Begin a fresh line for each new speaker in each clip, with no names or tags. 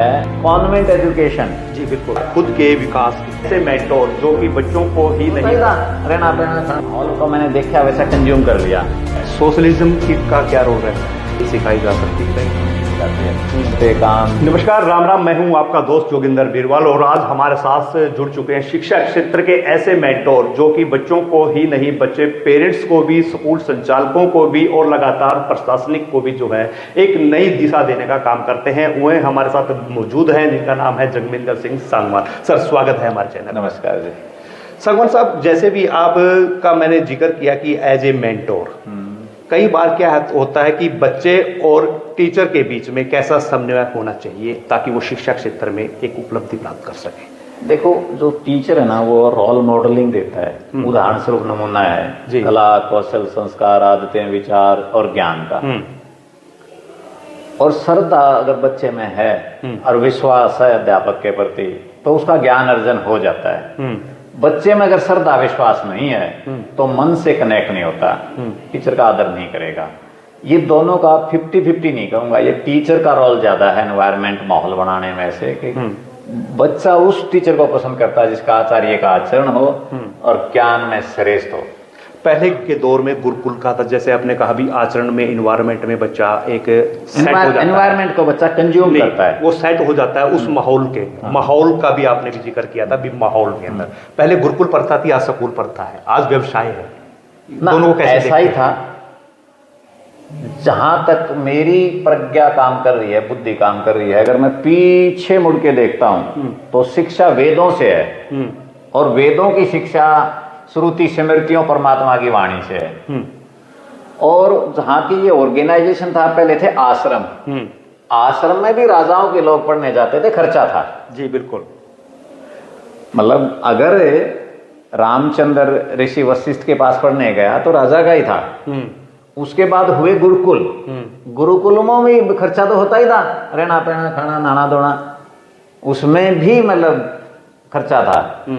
Convent education.
जी बिल्कुल, खुद के विकास से मेंटोर जो कि बच्चों को ही नहीं
रहना पहना माहौल को मैंने देखा वैसा कंज्यूम कर लिया।
सोशलिज्म का क्या रोल रहता है, सिखाई जा सकती है
काम।
नमस्कार, राम राम। मैं हूं आपका दोस्त जोगिंदर बीरवाल और आज हमारे साथ जुड़ चुके हैं शिक्षा क्षेत्र के ऐसे मेंटोर जो कि बच्चों को ही नहीं, बच्चे पेरेंट्स को भी, स्कूल संचालकों को भी और लगातार प्रशासनिक को भी जो है एक नई दिशा देने का काम करते हैं। वो हमारे साथ मौजूद हैं जिनका नाम है जगमिंदर सिंह सांगवान। सर, स्वागत है हमारे चैनल।
नमस्कार जी।
सांगवान साहब, जैसे भी आपका मैंने जिक्र किया कि एज ए मेंटोर, कई बार क्या होता है कि बच्चे और टीचर के बीच में कैसा समन्वय होना चाहिए ताकि वो शिक्षा क्षेत्र में एक उपलब्धि प्राप्त कर सके।
देखो, जो टीचर है ना वो रोल मॉडलिंग देता है, उदाहरण स्वरूप नमूना है कला, कौशल, संस्कार, आदतें, विचार और ज्ञान का। और श्रद्धा अगर बच्चे में है और विश्वास है अध्यापक के प्रति तो उसका ज्ञान अर्जन हो जाता है। बच्चे में अगर श्रद्धा विश्वास नहीं है तो मन से कनेक्ट नहीं होता, टीचर का आदर नहीं करेगा। ये दोनों का 50-50 नहीं कहूंगा, ये टीचर का रोल ज्यादा है एनवायरमेंट, माहौल बनाने में से कि बच्चा उस टीचर को पसंद करता है जिसका आचार्य का आचरण हो और ज्ञान में श्रेष्ठ हो।
पहले के दौर में गुरुकुल का था, जैसे आपने कहा भी, आचरण में, इन्वायरमेंट में बच्चा एक सेट हो जाता है,
एनवायरमेंट को बच्चा कंज्यूम करता है,
वो सेट हो जाता है उस माहौल के। माहौल का भी आपने भी जिक्र किया था भी, माहौल के अंदर पहले गुरुकुल प्रथा थी, आज स्कूल प्रथा है, आज व्यवसाय है। दोनों कैसे
ऐसा ही था। जहां तक मेरी प्रज्ञा काम कर रही है, बुद्धि काम कर रही है, अगर मैं पीछे मुड़ के देखता हूं तो शिक्षा वेदों से है और वेदों की शिक्षा श्रुति स्मृतियों परमात्मा की वाणी से है। और जहां की ये ऑर्गेनाइजेशन था, पहले थे आश्रम। आश्रम में भी राजाओं के लोग पढ़ने जाते थे, खर्चा था।
जी बिल्कुल।
मतलब अगर रामचंद्र ऋषि वशिष्ठ के पास पढ़ने गया तो राजा का ही था। उसके बाद हुए गुरुकुल। गुरुकुलों में भी खर्चा तो होता ही था, रहना पहना, खाना, नहाना धोना, उसमें भी मतलब खर्चा था।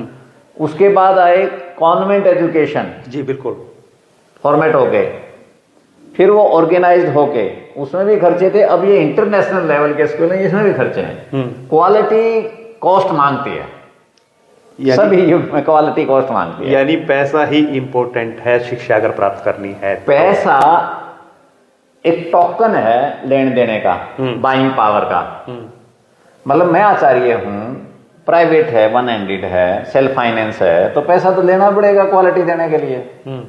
उसके बाद आए कॉन्वेंट एजुकेशन। जी बिल्कुल। फॉर्मेट हो गए, फिर वो ऑर्गेनाइज्ड होके, उसमें भी खर्चे थे। अब ये इंटरनेशनल लेवल के स्कूल हैं, इसमें भी खर्चे हैं। क्वालिटी कॉस्ट मांगती है, सभी युग में क्वालिटी कॉस्ट मांगती है।
यानी पैसा ही इंपॉर्टेंट है शिक्षा अगर प्राप्त करनी है।
पैसा एक टोकन है लेने देने का, बाइंग पावर का। मतलब मैं आचार्य हूं, प्राइवेट है, वन हैंडेड है, सेल्फ फाइनेंस है, तो पैसा तो लेना पड़ेगा क्वालिटी देने के लिए।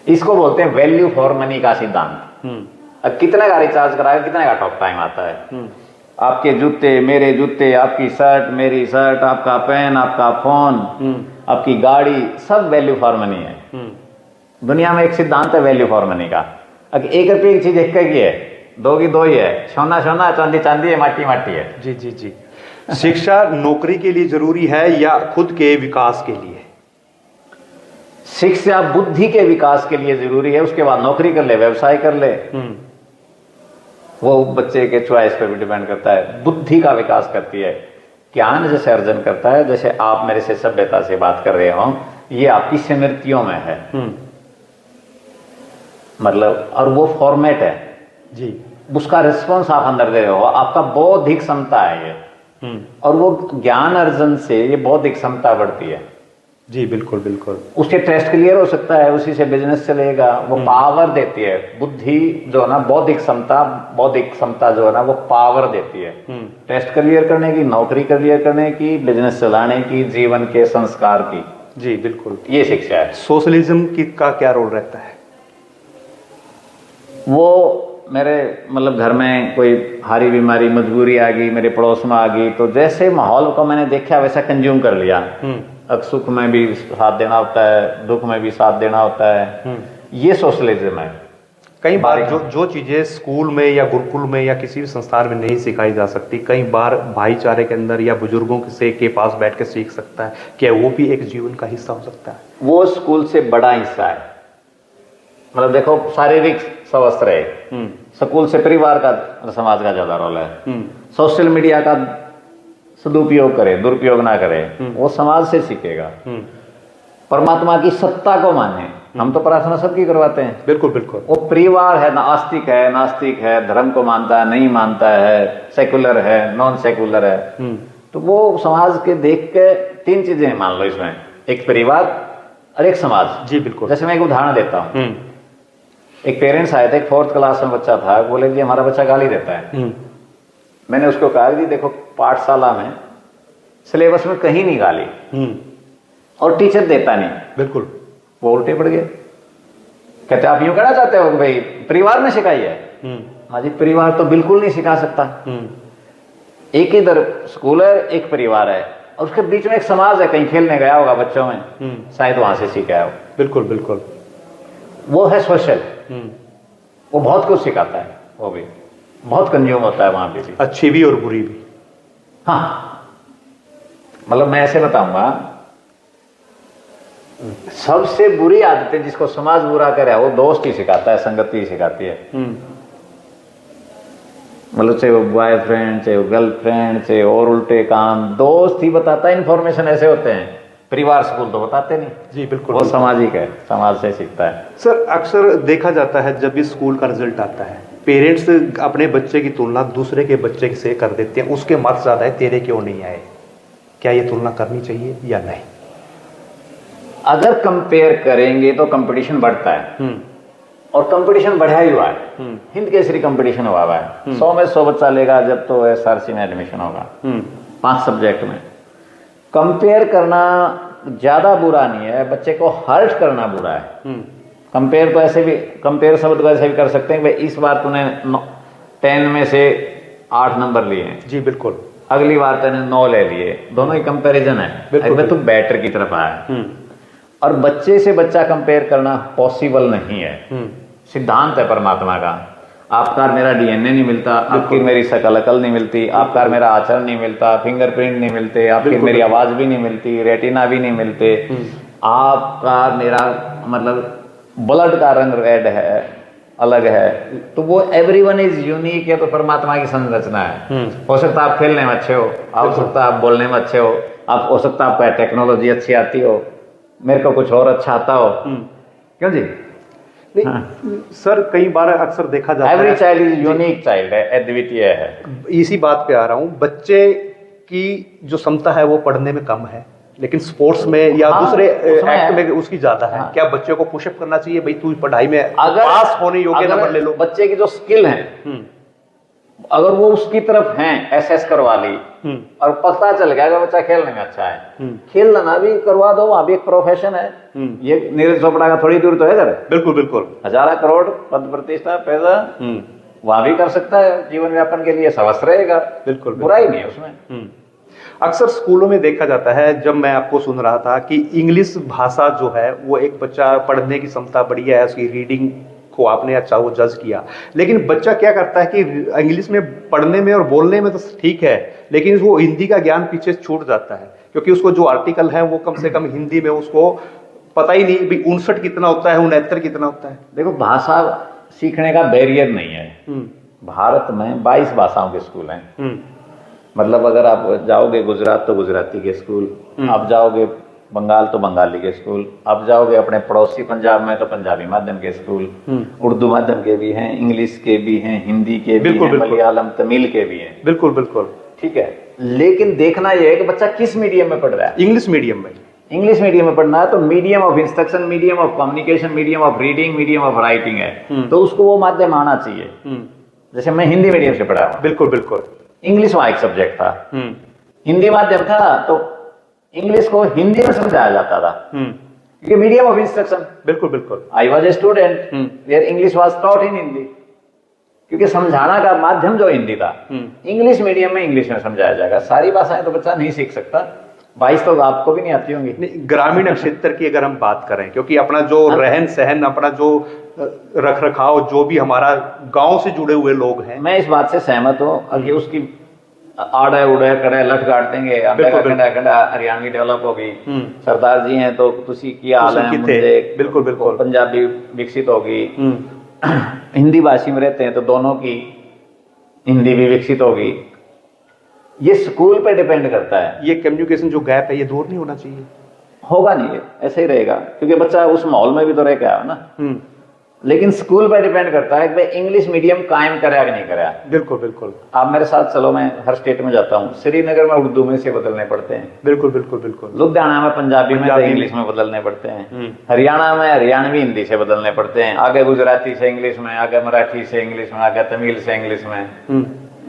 इसको बोलते हैं वैल्यू फॉर मनी का सिद्धांत। अब कितने का रिचार्ज कराएगा, कितने का टॉक टाइम आता है। आपके जूते, मेरे जूते, आपकी शर्ट, मेरी शर्ट, आपका पेन, आपका फोन, आपकी गाड़ी, सब वैल्यू फॉर मनी है। दुनिया में एक सिद्धांत है वैल्यू फॉर मनी का। अगर 1 रुपये की चीज 1 की है, 2 की 2 ही है, सोना सोना, चांदी चांदी है, माटी माटी है।
जी जी जी। शिक्षा नौकरी के लिए जरूरी है या खुद के विकास के लिए?
शिक्षा बुद्धि के विकास के लिए जरूरी है, उसके बाद नौकरी कर ले, व्यवसाय कर ले, वो बच्चे के चॉइस पर भी डिपेंड करता है। बुद्धि का विकास करती है, ज्ञान जैसे अर्जन करता है, जैसे आप मेरे से सभ्यता से बात कर रहे हो, ये आपकी स्मृतियों में है। मतलब और वो फॉर्मेट है जी, उसका रिस्पॉन्स आप अंदर दे रहे हो, आपका बौद्धिक क्षमता है ये। और वो ज्ञान अर्जन से ये बौद्धिक क्षमता बढ़ती है।
जी बिल्कुल बिल्कुल।
उसके टेस्ट क्लियर हो सकता है, उसी से बिजनेस चलेगा। वो पावर देती है, बुद्धि जो है ना, बौद्धिक क्षमता जो है ना, वो पावर देती है टेस्ट क्लियर करने की, नौकरी क्लियर करने की, बिजनेस चलाने की, जीवन के संस्कार की।
जी बिल्कुल,
ये शिक्षा है।
सोशलिज्म का क्या रोल रहता है?
वो मेरे मतलब घर में कोई भारी बीमारी, मजबूरी आ गई, मेरे पड़ोस में आ गई, तो जैसे माहौल को मैंने देखा वैसा कंज्यूम कर लिया। अब सुख में भी साथ देना होता है, दुख में भी साथ देना होता है। ये सोशलिज्म है।
कई बार जो चीजें स्कूल में या गुरुकुल में या किसी भी संस्थान में नहीं सिखाई जा सकती, कई बार भाईचारे के अंदर या बुजुर्गों से के पास बैठ के सीख सकता है, क्या वो भी एक जीवन का हिस्सा हो सकता है?
वो स्कूल से बड़ा हिस्सा है। मतलब देखो, शारीरिक स्वस्थ रहे, स्कूल से परिवार का, समाज का ज्यादा रोल है। सोशल मीडिया का सदुपयोग करे, दुरुपयोग ना करे, वो समाज से सीखेगा। परमात्मा की सत्ता को माने। हम तो प्रार्थना सबकी करवाते हैं।
बिल्कुल बिल्कुल।
वो परिवार है, नास्तिक है, धर्म को मानता है, नहीं मानता है, सेकुलर है, नॉन सेकुलर है, तो वो समाज के देख के 3 चीजें मान लो इसमें, एक परिवार और एक समाज।
जी बिल्कुल।
जैसे मैं एक उदाहरण देता हूँ। एक पेरेंट्स आए थे, 4th क्लास में बच्चा था, बोले जी हमारा बच्चा गाली देता है। मैंने उसको कहा जी देखो, पाठशाला में सिलेबस में कहीं नहीं गाली और टीचर देता नहीं।
बिल्कुल।
वो उल्टे पड़ गए, कहते आप यूं कहना चाहते हो कि भाई परिवार ने सिखाई है? हाँ जी, परिवार तो बिल्कुल नहीं सिखा सकता। एक इधर स्कूल है, एक परिवार है, और उसके बीच में एक समाज है, कहीं खेलने गया होगा बच्चों में, शायद वहां से सीखा हो।
बिल्कुल बिल्कुल।
वो है सोशल, वो बहुत कुछ सिखाता है, वो भी बहुत कंज्यूम होता है वहां पे भी,
अच्छी भी और बुरी भी।
हाँ, मतलब मैं ऐसे बताऊंगा, सबसे बुरी आदतें जिसको समाज बुरा करे वो दोस्त ही सिखाता है, संगति ही सिखाती है। मतलब चाहे वो बॉयफ्रेंड, चाहे वो गर्लफ्रेंड, चाहे और उल्टे काम, दोस्त ही बताता है। इन्फॉर्मेशन ऐसे होते हैं, परिवार स्कूल तो बताते नहीं।
जी बिल्कुल।
वो सामाजिक है, समाज से सीखता है।
सर अक्सर देखा जाता है जब भी स्कूल का रिजल्ट आता है, पेरेंट्स अपने बच्चे की तुलना दूसरे के बच्चे से कर देते हैं, उसके मार्क्स ज्यादा है, तेरे क्यों नहीं आए। क्या ये तुलना करनी चाहिए या नहीं?
अगर कंपेयर करेंगे तो कंपटीशन बढ़ता है, और कंपटीशन बढ़ा ही हुआ है। हिंद केसरी कंपटीशन हुआ है, 100 में 100 बच्चा लेगा जब तो एसआरसी में एडमिशन होगा, 5 सब्जेक्ट में। कंपेयर करना ज्यादा बुरा नहीं है, बच्चे को हर्ट करना बुरा है। कंपेयर तो ऐसे भी, कंपेयर शब्द को ऐसे भी कर सकते हैं कि भाई इस बार तूने 10 में से 8 नंबर लिए हैं,
जी बिल्कुल,
अगली बार तूने 9 ले लिए, दोनों ही कंपैरिजन है, अगर तू बेटर की तरफ आया। और बच्चे से बच्चा कंपेयर करना पॉसिबल नहीं है। सिद्धांत है परमात्मा का, आपका और मेरा डीएनए नहीं मिलता, आपकी मेरी शकल अकल नहीं मिलती, आपका और मेरा आचरण नहीं मिलता, फिंगरप्रिंट नहीं मिलते, आपकी मेरी आवाज भी नहीं मिलती, रेटिना भी नहीं मिलते, आपका मेरा मतलब ब्लड का रंग रेड है, अलग है, तो वो एवरीवन इज यूनिक है। तो परमात्मा की संरचना है। हो सकता है आप खेलने में अच्छे हो, हो सकता है आप बोलने में अच्छे हो, आप हो सकता है आपको टेक्नोलॉजी अच्छी आती हो, मेरे को कुछ और अच्छा आता हो। क्यों जी?
नहीं सर, कई बार अक्सर देखा जाता है
every child is unique child है, अद्वितीय है।
इसी बात पे आ रहा हूँ, बच्चे की जो क्षमता है वो पढ़ने में कम है, लेकिन स्पोर्ट्स में या दूसरे एक्ट में उसकी ज्यादा है। क्या बच्चे को पुशअप करना चाहिए, भाई तू पढ़ाई में
अगर
पास होने योग्य नंबर ले लो?
बच्चे की जो स्किल है, अगर वो उसकी तरफ हैं, एसएस करवा ली और पता चल गया कि बच्चा खेलने में अच्छा है, खेलना भी करवा दो, वहां भी एक प्रोफेशन है। ये नीरज चोपड़ा का थोड़ी दूर तो है घर।
बिल्कुल बिल्कुल।
1000 करोड़ पद प्रतिष्ठा पैदा वहां भी कर सकता है, जीवन यापन के लिए स्वस्थ रहेगा।
बिल्कुल,
बुराई नहीं है उसमें।
अक्सर स्कूलों में देखा जाता है, जब मैं आपको सुन रहा था कि इंग्लिश भाषा जो है वो एक बच्चा पढ़ने की क्षमता बढ़िया है, उसकी रीडिंग को आपने अच्छा वो जज किया, लेकिन बच्चा क्या करता है कि इंग्लिश में पढ़ने में और बोलने में तो ठीक है, लेकिन वो हिंदी का ज्ञान पीछे छूट जाता है, क्योंकि उसको जो आर्टिकल है वो कम से कम हिंदी में उसको पता ही नहीं भी 59 कितना होता है, 69 कितना होता है।
देखो, भाषा सीखने का बैरियर नहीं है। भारत में 22 भाषाओं के स्कूल हैं। मतलब अगर आप जाओगे गुजरात तो गुजराती के स्कूल, आप जाओगे बंगाल तो बंगाली के स्कूल, आप जाओगे अपने पड़ोसी पंजाब में तो पंजाबी माध्यम के स्कूल, उर्दू माध्यम के भी हैं, इंग्लिश के भी हैं, हिंदी के भी हैं, मलयालम तमिल के भी हैं।
बिल्कुल बिल्कुल,
ठीक है। लेकिन देखना यह है कि बच्चा किस मीडियम में पढ़ रहा है।
इंग्लिश मीडियम में,
इंग्लिश मीडियम में पढ़ना है तो medium of instruction, medium of communication, medium of reading, medium of writing है, तो उसको वो माध्यम आना चाहिए। जैसे मैं हिंदी मीडियम से पढ़ा हूं।
बिल्कुल बिल्कुल।
इंग्लिश वहां एक सब्जेक्ट था, हिंदी माध्यम था, तो इंग्लिश को हिंदी में समझाया जाता था, क्योंकि मीडियम ऑफ इंस्ट्रक्शन।
बिल्कुल बिल्कुल।
I was a student where English was taught in Hindi, क्योंकि समझाना का माध्यम जो हिंदी था। इंग्लिश मीडियम में इंग्लिश में समझाया जाएगा। सारी भाषाएं तो बच्चा नहीं सीख सकता, 22 तो आपको भी नहीं आती होंगी।
ग्रामीण क्षेत्र की अगर हम बात करें, क्योंकि अपना जो रहन सहन, अपना जो रख रखाव, जो भी हमारा गांव से जुड़े हुए लोग हैं,
मैं इस बात से सहमत हूँ कि उसकी आड़े उड़े कड़े लठ काट देंगे, हरियाणवी डेवलप होगी। सरदार जी हैं तो तुसी की हाल है,
बिल्कुल बिल्कुल,
पंजाबी विकसित होगी, हिंदी भाषी में रहते हैं तो दोनों की हिंदी भी विकसित होगी। ये स्कूल पे डिपेंड करता है।
ये कम्युनिकेशन जो गैप है ये दूर नहीं होना चाहिए।
होगा नहीं, ऐसे ही रहेगा, क्योंकि बच्चा उस माहौल में भी तो रह के आया ना। लेकिन स्कूल पर डिपेंड करता है कि भाई इंग्लिश मीडियम कायम करेगा कि नहीं करेगा।
बिल्कुल बिल्कुल।
आप मेरे साथ चलो, मैं हर स्टेट में जाता हूँ, श्रीनगर में उर्दू में से बदलने पड़ते हैं,
बिल्कुल बिल्कुल बिल्कुल।
लुधियाना में पंजाबी में तो इंग्लिश में बदलने पड़ते हैं, हरियाणा में हरियाणवी हिंदी से बदलने पड़ते हैं, आगे गुजराती से इंग्लिश में, आगे मराठी से इंग्लिश में, आगे तमिल से इंग्लिश में,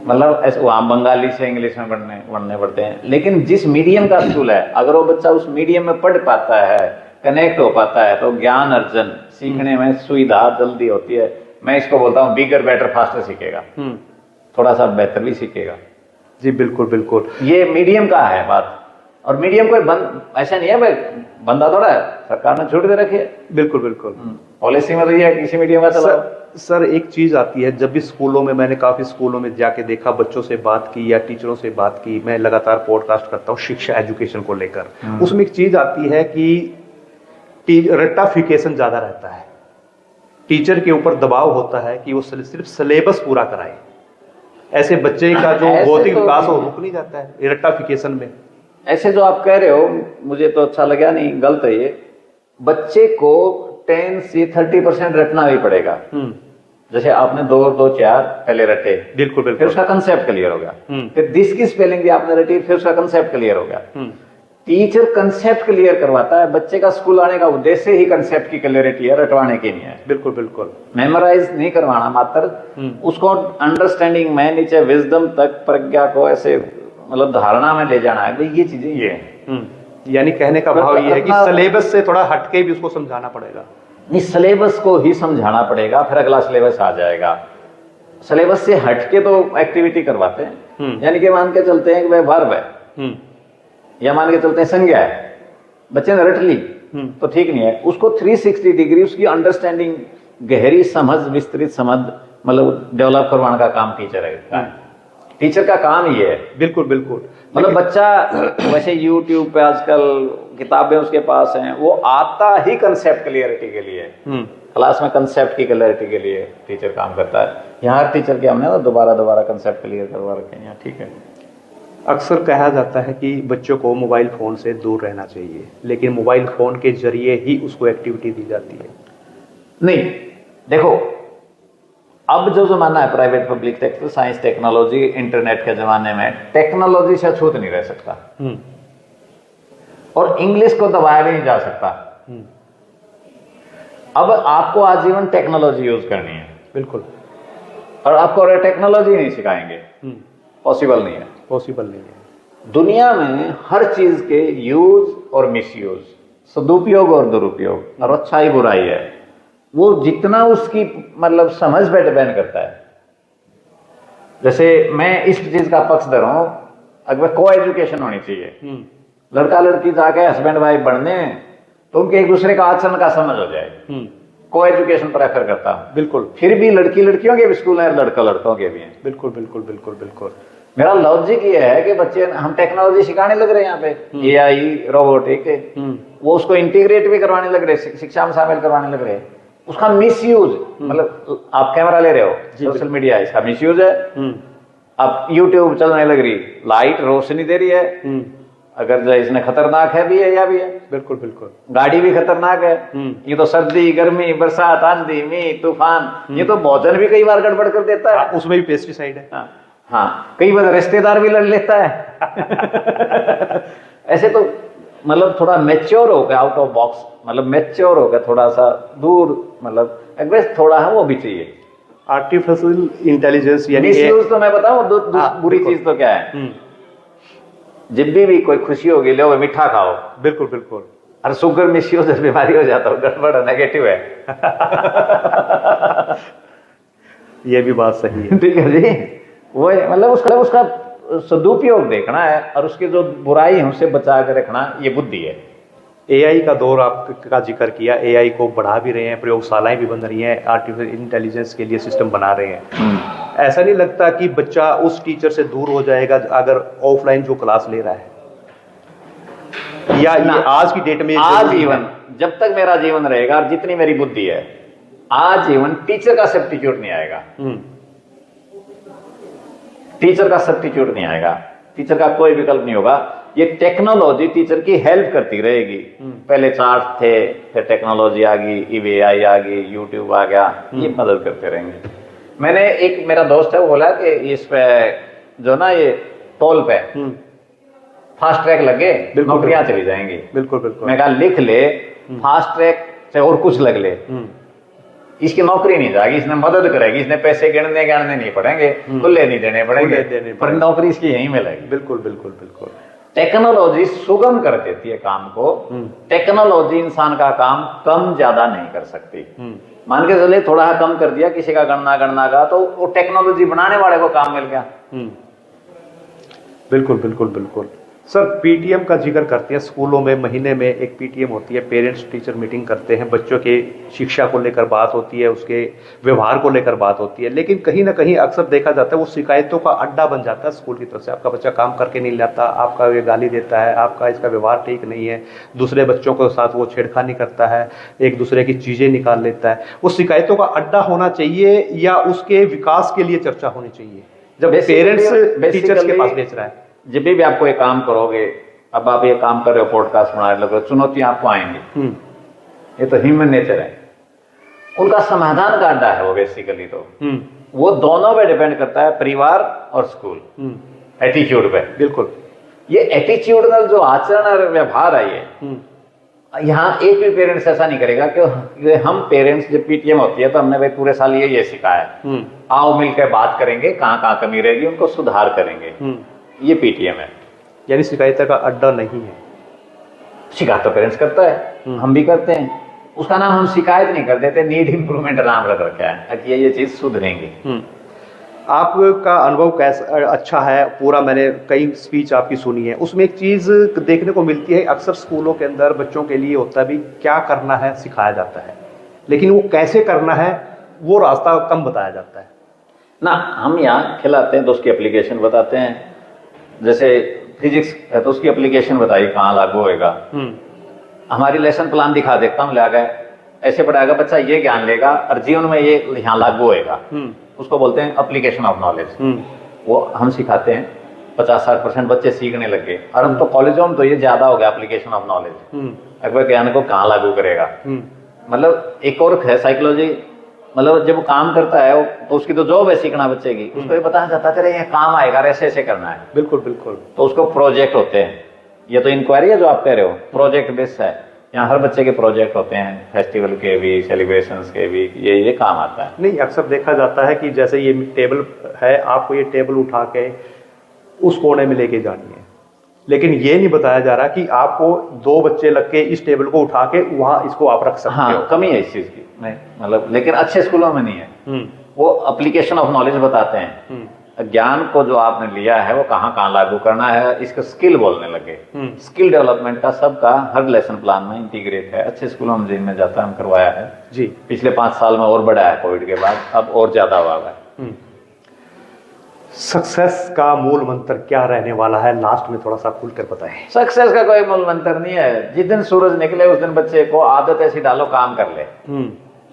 मतलब वहाँ बंगाली से इंग्लिश में बनने पड़ते हैं। लेकिन जिस मीडियम का स्कूल है, अगर वो बच्चा उस मीडियम में पढ़ पाता है, कनेक्ट हो पाता है, तो ज्ञान अर्जन सीखने में सुविधा जल्दी होती है। मैं इसको बोलता हूँ बिगर बेटर फास्टर सीखेगा, थोड़ा सा बेहतर भी सीखेगा।
जी बिल्कुल बिल्कुल,
ये मीडियम का है बात। और मीडियम कोई बंद ऐसा नहीं है भाई, बंदा थोड़ा है, सरकार ने छूट दे रखी है।
बिल्कुल बिल्कुल,
पॉलिसी में तो ये है किसी मीडियम का चलाओ।
सर एक चीज आती है, जब भी स्कूलों में, मैंने काफी स्कूलों में जाके देखा, बच्चों से बात की या टीचरों से बात की, मैं लगातार पॉडकास्ट करता हूँ शिक्षा एजुकेशन को लेकर, उसमें एक चीज आती है कि रट्टाफिकेशन ज्यादा रहता है, टीचर के ऊपर दबाव होता है कि वो सिर्फ सिलेबस पूरा कराए। ऐसे बच्चे का जो भौतिक विकास हो रुक नहीं जाता है रट्टाफिकेशन में।
ऐसे जो आप कह रहे हो मुझे तो अच्छा लगा नहीं, गलत है ये। बच्चे को 10 से 30% रटना भी पड़ेगा। जैसे आपने 2 और 2 4 पहले रटे,
बिल्कुल बिल्कुल,
फिर उसका कंसेप्ट क्लियर हो गया, फिर दिस की स्पेलिंग भी आपने रटी, फिर उसका कंसेप्ट क्लियर हो गया। टीचर कंसेप्ट क्लियर करवाता है, बच्चे का स्कूल आने का उद्देश्य ही कंसेप्ट की क्लियरिटी है, रटवाने की नहीं है।
बिल्कुल बिल्कुल,
मेमोराइज नहीं करवाना, मात्र उसको अंडरस्टैंडिंग में, नीचे विजडम तक, प्रज्ञा को ऐसे मतलब धारणा में ले जाना है, ये चीजें ये है।
यानी कहने का भाव ये है कि सिलेबस से थोड़ा हटके भी उसको समझाना पड़ेगा।
नहीं, सिलेबस को ही समझाना पड़ेगा, फिर अगला सिलेबस आ जाएगा। सिलेबस से हटके तो एक्टिविटी करवाते हैं, यानी कि मान के चलते हैं कि भाई वर्ब है, या मान के चलते हैं संज्ञा है, बच्चे ने रट ली तो ठीक नहीं है, उसको 360 डिग्री उसकी अंडरस्टैंडिंग, गहरी समझ, विस्तृत समझ मतलब डेवलप करवाने का काम टीचर है। टीचर का काम ही है।
बिल्कुल बिल्कुल,
मतलब बच्चा वैसे यूट्यूब पे आजकल किताबें उसके पास हैं, वो आता ही कंसेप्ट क्लियरिटी के लिए, क्लास में कंसेप्ट की क्लियरिटी के लिए टीचर काम करता है। यहाँ टीचर के हमने दोबारा कंसेप्ट क्लियर करवा रखे हैं, ठीक है।
अक्सर कहा जाता है कि बच्चों को मोबाइल फ़ोन से दूर रहना चाहिए, लेकिन मोबाइल फ़ोन के जरिए ही उसको एक्टिविटी दी जाती है।
नहीं, देखो अब जो जमाना है private public sector, science technology internet के जमाने में, टेक्नोलॉजी से छूत नहीं रह सकता और इंग्लिश को दबाया भी नहीं जा सकता। अब आपको आजीवन टेक्नोलॉजी यूज करनी है,
बिल्कुल,
और आपको टेक्नोलॉजी नहीं सिखाएंगे, पॉसिबल नहीं है।
पॉसिबल नहीं है।
दुनिया में हर चीज के यूज और मिसयूज, सदुपयोग और दुरुपयोग, और अच्छाई बुराई है, वो जितना उसकी मतलब समझ पे डिपेंड करता है। जैसे मैं इस चीज का पक्षधर हूं, अगर को एजुकेशन होनी चाहिए, लड़का लड़की जाके हस्बैंड वाइफ बनने तो उनके एक दूसरे का आचरण का समझ हो जाए, को एजुकेशन प्रेफर करता हूं।
बिल्कुल,
फिर भी लड़की लड़कियों के भी स्कूल हैं, लड़का लड़कों के भी हैं।
बिल्कुल बिल्कुल बिल्कुल बिल्कुल।
मेरा लॉजिक ये है कि बच्चे, हम टेक्नोलॉजी सिखाने लग रहे हैं यहाँ पे, एआई, रोबोटिक, वो उसको इंटीग्रेट भी करवाने लग रहे, शिक्षा में शामिल करवाने लग रहे हैं। उसका मिसयूज, मतलब आप कैमरा ले रहे हो, सोशल मीडिया, इसका मिसयूज है। अब यूट्यूब चलने लग रही, लाइट रोशनी दे रही है, अगर जो इसने खतरनाक है भी है या भी है।
बिल्कुल बिल्कुल,
गाड़ी भी खतरनाक है। ये तो सर्दी, गर्मी, बरसात, आंधी, मीह, तूफान, ये तो भोजन भी कई बार गड़बड़ कर देता है।
उसमें भी पेस्टिसाइड है।
हाँ, कई बार रिश्तेदार भी लड़ लेता है। ऐसे तो मतलब थोड़ा मैच्योर हो गया, आउट ऑफ बॉक्स, मतलब मैच्योर हो गया, थोड़ा सा दूर, मतलब थोड़ा है वो भी चाहिए।
आर्टिफिशियल इंटेलिजेंस यानी
मिसयूज तो मैं बताऊं बुरी चीज तो क्या है। जब भी कोई खुशी होगी, लो मीठा खाओ। बिल्कुल बिल्कुल। अरे शुगर मिसयूज बीमारी हो जाता है, गड़बड़, नेगेटिव है।
ये भी बात सही है।
ठीक है जी, वो मतलब उसका सदुपयोग देखना है और उसकी जो बुराई है उससे बचा कर रखना, ये बुद्धि है।
एआई का दौर आपका जिक्र किया, एआई को बढ़ा भी रहे हैं, प्रयोगशालाएं भी बन रही हैं, आर्टिफिशियल इंटेलिजेंस के लिए सिस्टम बना रहे हैं। ऐसा नहीं लगता कि बच्चा उस टीचर से दूर हो जाएगा अगर ऑफलाइन जो क्लास ले रहा है, या ये आज की डेट में
आजीवन, जब तक मेरा जीवन रहेगा और जितनी मेरी बुद्धि है, आजीवन टीचर का सब्स्टिट्यूट नहीं आएगा। टीचर का सब्स्टिट्यूट नहीं आएगा, टीचर का कोई विकल्प नहीं होगा। ये टेक्नोलॉजी टीचर की हेल्प करती रहेगी। पहले चार्ट थे, फिर टेक्नोलॉजी आ गई, ईवीआई आ गई, यूट्यूब आ गया, ये मदद करते रहेंगे। मैंने एक मेरा दोस्त है वो बोला कि इस पे जो ना ये टोल पे फास्ट ट्रैक लगे, नौकरियां चली जाएंगी।
बिल्कुल बिल्कुल।
मैं कहा लिख ले, फास्ट ट्रैक से और कुछ लग ले, इसकी नौकरी नहीं जाएगी, इसने मदद करेगी, इसने पैसे गिनने नहीं पड़ेंगे, खुले नहीं देने पड़ेंगे, पर नौकरी इसकी यहीं मिलेगी।
बिल्कुल बिल्कुल बिल्कुल।
टेक्नोलॉजी सुगम कर देती है काम को। टेक्नोलॉजी इंसान का काम कम ज्यादा नहीं कर सकती। मान के चलिए थोड़ा कम कर दिया किसी का गणना का, तो वो टेक्नोलॉजी बनाने वाले को काम मिल गया।
बिल्कुल बिल्कुल बिल्कुल। सर, पीटीएम का जिक्र करते हैं, स्कूलों में महीने में एक पीटीएम होती है, पेरेंट्स टीचर मीटिंग करते हैं, बच्चों के शिक्षा को लेकर बात होती है, उसके व्यवहार को लेकर बात होती है, लेकिन कहीं ना कहीं अक्सर देखा जाता है वो शिकायतों का अड्डा बन जाता है स्कूल की तरफ से। आपका बच्चा काम करके नहीं लाता, आपका ये गाली देता है, आपका इसका व्यवहार ठीक नहीं है, दूसरे बच्चों के साथ वो छेड़खानी करता है, एक दूसरे की चीज़ें निकाल लेता है। वो शिकायतों का अड्डा होना चाहिए या उसके विकास के लिए चर्चा होनी चाहिए जब पेरेंट्स टीचर्स के पास बेच रहा है?
जब भी आप कोई काम करोगे, अब आप ये काम कर रहे हो, पॉडकास्ट बना रहे हो, चुनौतियां आपको आएंगी, ये तो ह्यूमन नेचर है। उनका समाधान का अड्डा है वो बेसिकली। तो वो दोनों पे डिपेंड करता है, परिवार और स्कूल, एटीट्यूड पे।
बिल्कुल।
ये एटीट्यूडनल जो आचरण और व्यवहार है, ये यहाँ एक भी पेरेंट्स ऐसा नहीं करेगा कि हम पेरेंट्स जब पीटीएम होती है तो हमने भाई पूरे साल ये सिखाया, आओ मिलकर बात करेंगे, कहाँ कहाँ कमी रहेगी उनको सुधार करेंगे। ये पीटीएम है,
यानी शिकायत का अड्डा नहीं है।
शिकायत तो पेरेंट्स करता है, हम भी करते हैं, उसका नाम हम शिकायत नहीं कर देते, नीड इंप्रूवमेंट नाम रख रखा है ताकि ये चीज सुधरेंगी।
आपका अनुभव कैसा अच्छा है? पूरा मैंने कई स्पीच आपकी सुनी है, उसमें एक चीज देखने को मिलती है, अक्सर स्कूलों के अंदर बच्चों के लिए होता भी क्या करना है सिखाया जाता है, लेकिन वो कैसे करना है वो रास्ता कम बताया जाता है
ना। हम यहाँ खिलाते हैं तो उसकी एप्लीकेशन बताते हैं, जैसे फिजिक्स है तो उसकी एप्लीकेशन बताइए कहाँ लागू होएगा। हमारी लेसन प्लान दिखा देता हूँ, ले गए ऐसे पढ़ाएगा बच्चा, ये ज्ञान लेगा और जीवन में ये यहाँ लागू होएगा, उसको बोलते हैं एप्लीकेशन ऑफ नॉलेज। वो हम सिखाते हैं, 50-60% बच्चे सीखने लग गए, और अब तो कॉलेजों में तो ये ज्यादा हो गया एप्लीकेशन ऑफ नॉलेज। अगर ज्ञान को कहाँ लागू करेगा, मतलब एक और है साइकोलॉजी, मतलब जब वो काम करता है तो उसकी तो जॉब है सीखना बच्चे की, उसको ये बताया जाता है ये काम आएगा, ऐसे ऐसे करना है।
बिल्कुल बिल्कुल।
तो उसको प्रोजेक्ट होते हैं, ये तो इंक्वायरी है जो आप कह रहे हो, प्रोजेक्ट बेस्ड है। यहाँ हर बच्चे के प्रोजेक्ट होते हैं, फेस्टिवल के भी, सेलिब्रेशंस के भी, ये काम आता है।
नहीं, अक्सर देखा जाता है कि जैसे ये टेबल है, आपको ये टेबल उठा के उस कोने में लेके जानी है, लेकिन ये नहीं बताया जा रहा कि आपको 2 बच्चे लग के इस टेबल को उठा के वहां इसको आप रख सकते हो।
कमी है इस चीज की, नहीं मतलब, लेकिन अच्छे स्कूलों में नहीं है। वो एप्लीकेशन ऑफ नॉलेज बताते हैं, ज्ञान को जो आपने लिया है वो कहाँ कहाँ लागू करना है, इसका स्किल बोलने लगे। स्किल डेवलपमेंट का सबका हर लेसन प्लान में इंटीग्रेट है। अच्छे स्कूलों में जिनमें जाता है हम करवाया है
जी।
पिछले 5 साल में और बढ़ा है, कोविड के बाद अब और ज्यादा हुआ है।
सक्सेस का मूल मंत्र क्या रहने वाला है, लास्ट में थोड़ा सा खुलकर बताएं।
सक्सेस का कोई मूल मंत्र नहीं है, जिस दिन सूरज निकले उस दिन बच्चे को आदत ऐसी डालो, काम कर ले,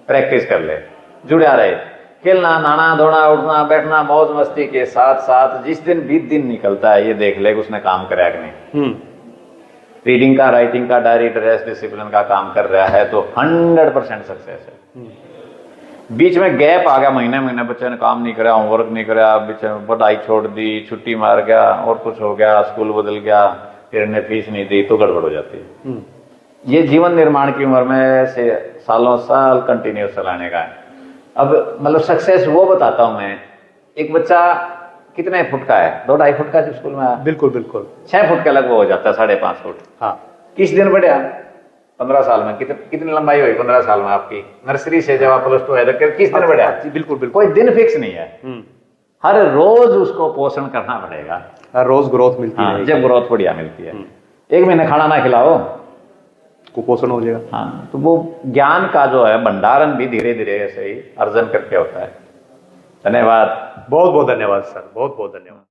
प्रैक्टिस कर ले, जुड़ा रहे, खेलना, नहाना, धोना, उठना, बैठना, मौज मस्ती के साथ साथ जिस दिन बीत दिन निकलता है ये देख ले उसने काम कराया कि नहीं। रीडिंग का, राइटिंग का, डायरी, ड्रेस, डिसिप्लिन का काम कर रहा है तो 100% सक्सेस है। बीच में गैप आ गया, महीने महीने बच्चे ने काम नहीं कराया, होमवर्क नहीं कराया, बीच में पढ़ाई छोड़ दी, छुट्टी मार गया और कुछ हो गया, स्कूल बदल गया, फिर ने फीस नहीं दी, तो गड़बड़ हो जाती है। ये जीवन निर्माण की उम्र में से सालों साल कंटिन्यूस चलाने का है। अब मतलब सक्सेस वो बताता हूं मैं, एक बच्चा कितने फुट का है, 2-2.5 फुट का स्कूल में आया,
बिल्कुल बिल्कुल
6 फुट का लगभग हो जाता है, 5.5 फुट।
हाँ,
किस दिन बढ़िया 15 साल में, कितनी लंबाई हुई 15 साल में आपकी, नर्सरी से जब आप +2 है तो किस दिन बढ़िया?
बिल्कुल बिल्कुल,
कोई दिन फिक्स नहीं है, हर रोज उसको पोषण करना पड़ेगा,
हर रोज ग्रोथ मिलती है।
जब ग्रोथ बढ़िया मिलती है, 1 महीने खाना ना खिलाओ
कुपोषण हो जाएगा।
हाँ, तो वो ज्ञान का जो है भंडारण भी धीरे धीरे ऐसे ही अर्जन करके होता है। धन्यवाद,
बहुत बहुत धन्यवाद सर, बहुत बहुत धन्यवाद।